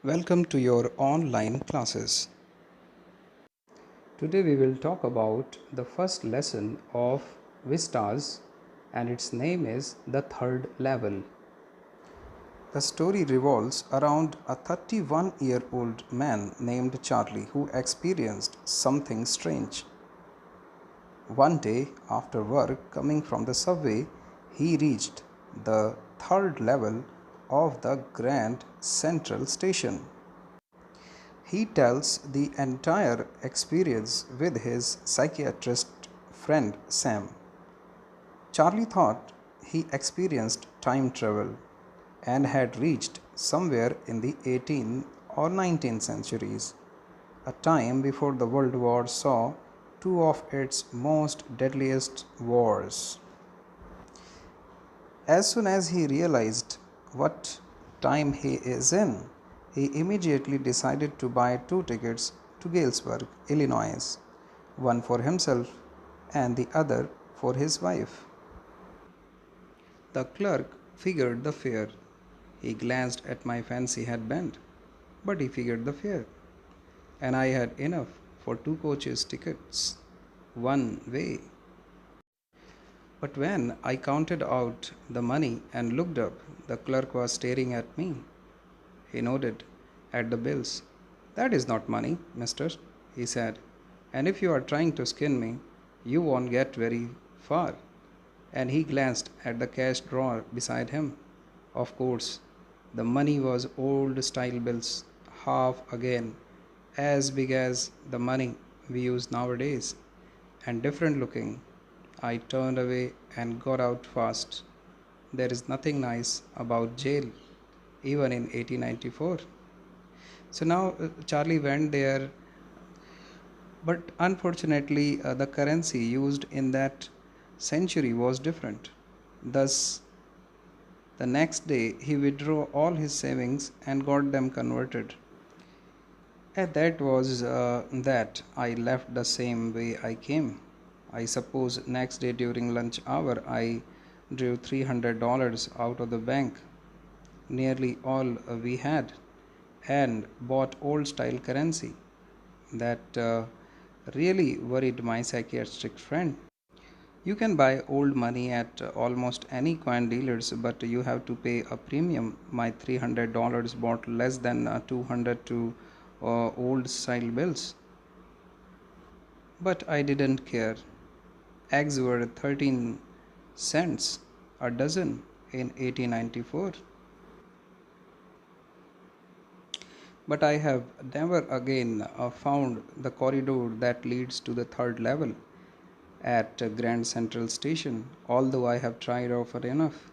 Welcome to your online classes. Today we will talk about the first lesson of Vistas, and its name is The Third Level. The story revolves around a 31-year-old man named Charlie who experienced something strange. One day after work, coming from the subway, he reached the third level of the Grand Central Station. He tells the entire experience with his psychiatrist friend Sam. Charlie thought he experienced time travel and had reached somewhere in the 18th or 19th centuries, a time before the World War saw two of its most deadliest wars. As soon as he realized what time he is in, he immediately decided to buy two tickets to Galesburg, Illinois, one for himself and the other for his wife. The clerk figured the fare. He glanced at my fancy headband, but he figured the fare, and I had enough for two coaches tickets, one way. But when I counted out the money and looked up, the clerk was staring at me. He nodded at the bills. "That is not money, mister," he said, "and if you are trying to skin me, you won't get very far." And he glanced at the cash drawer beside him. Of course, the money was old style bills, half again, as big as the money we use nowadays, and different looking. I turned away and got out fast. There is nothing nice about jail, even in 1894. So now Charlie went there, but unfortunately, the currency used in that century was different. Thus, the next day he withdrew all his savings and got them converted. And that was that I left the same way I came. I suppose next day during lunch hour I drew $300 out of the bank, nearly all we had, and bought old style currency. That really worried my psychiatric friend. You can buy old money at almost any coin dealers, but you have to pay a premium. My $300 bought less than 200 to old style bills. But I didn't care. Eggs were 13 cents a dozen in 1894. But I have never again found the corridor that leads to the third level at Grand Central Station, although I have tried often enough.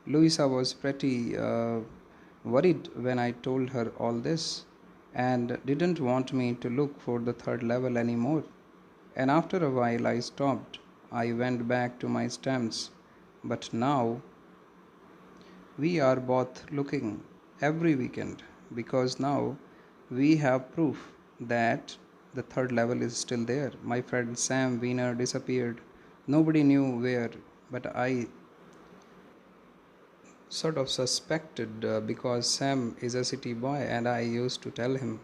Louisa was pretty worried when I told her all this and didn't want me to look for the third level anymore. And after a while, I stopped. I went back to my stamps. But now we are both looking every weekend because now we have proof that the third level is still there. My friend Sam Wiener disappeared. Nobody knew where, but I sort of suspected because Sam is a city boy and I used to tell him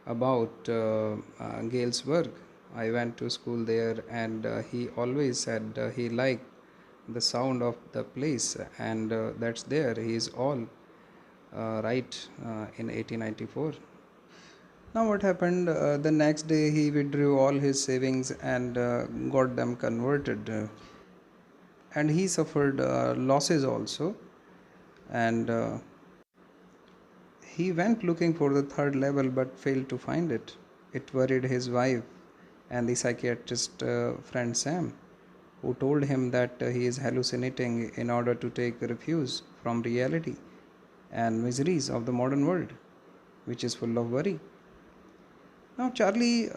about Galesburg. I went to school there and he always said he liked the sound of the place, and that's there. He is all right in 1894. Now, what happened? The next day, he withdrew all his savings and got them converted. And he suffered losses also. And he went looking for the third level but failed to find it. It worried his wife and the psychiatrist friend Sam, who told him that he is hallucinating in order to take refuge from reality and miseries of the modern world, which is full of worry. Now, Charlie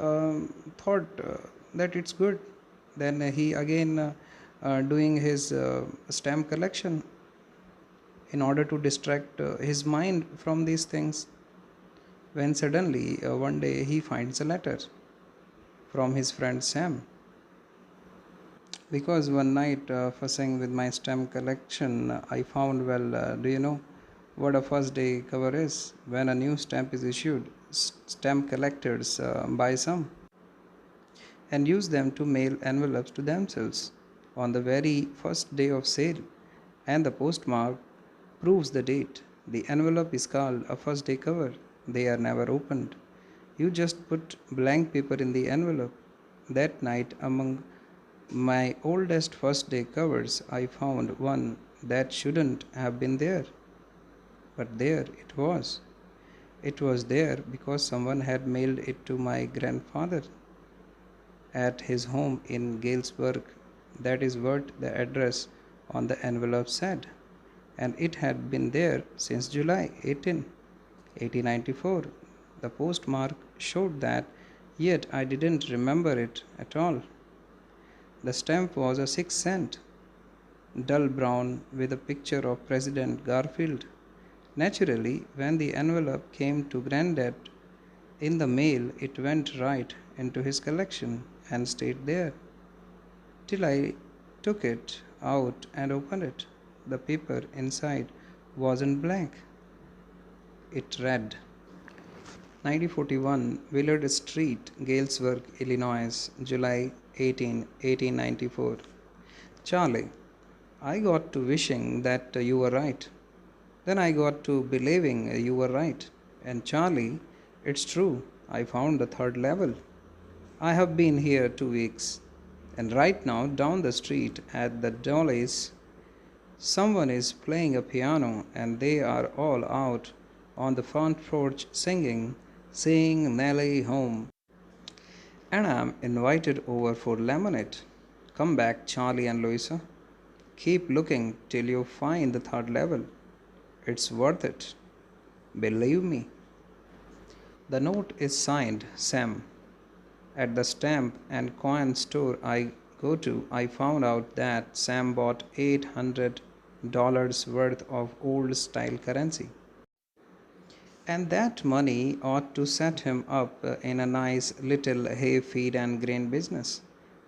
thought that it's good. Then he again doing his stamp collection in order to distract his mind from these things. When suddenly one day he finds a letter from his friend Sam. Because one night, fussing with my stamp collection, I found, well, do you know what a first day cover is. When a new stamp is issued, stamp collectors buy some and use them to mail envelopes to themselves on the very first day of sale, and the postmark proves the date. The envelope is called a first day cover. They are never opened. You just put blank paper in the envelope. That night, among my oldest first day covers, I found one that shouldn't have been there. But there it was. It was there because someone had mailed it to my grandfather at his home in Galesburg. That is what the address on the envelope said. And it had been there since July 18, 1894. The postmark showed that, yet I didn't remember it at all. The stamp was a 6 cent, dull brown with a picture of President Garfield. Naturally, when the envelope came to Granddad in the mail, it went right into his collection and stayed there till I took it out and opened it. The paper inside wasn't blank. It read 9041 Willard Street, Galesburg, Illinois, July 18, 1894. Charlie, I got to wishing that you were right. Then I got to believing you were right. And Charlie, it's true, I found the third level. I have been here 2 weeks. And right now, down the street at the Dolly's, someone is playing a piano and they are all out on the front porch singing, Sing Nellie Home. And I'm invited over for lemonade. Come back, Charlie and Louisa. Keep looking till you find the third level. It's worth it. Believe me. The note is signed Sam. At the stamp and coin store I go to, I found out that Sam bought $800 worth of old style currency. And that money ought to set him up in a nice little hay feed and grain business.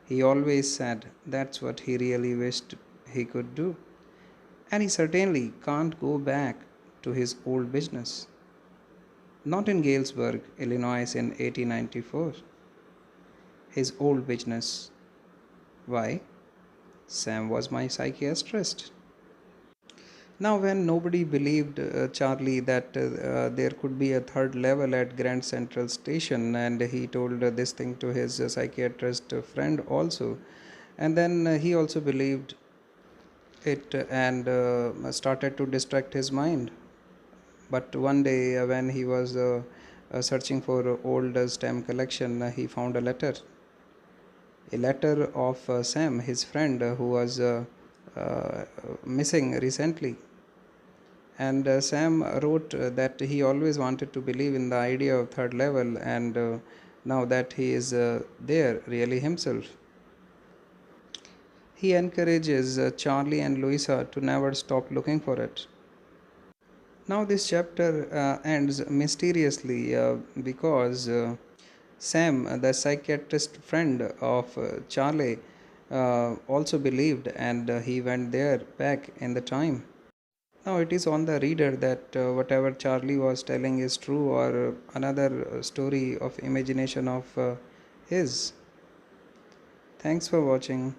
He always said that's what he really wished he could do. And he certainly can't go back to his old business. Not in Galesburg, Illinois in 1894. His old business. Why? Sam was my psychiatrist. Now, when nobody believed Charlie that there could be a third level at Grand Central Station, and he told this thing to his psychiatrist friend also, and then he also believed it and started to distract his mind. But one day, when he was searching for old stamp collection, he found a letter of Sam, his friend, who was missing recently. And Sam wrote that he always wanted to believe in the idea of third level, and now that he is there really himself, he encourages Charlie and Louisa to never stop looking for it. Now, this chapter ends mysteriously because Sam, the psychiatrist friend of Charlie, also believed, and he went there back in the time. Now, it is on the reader that whatever Charlie was telling is true or another story of imagination of his. Thanks for watching.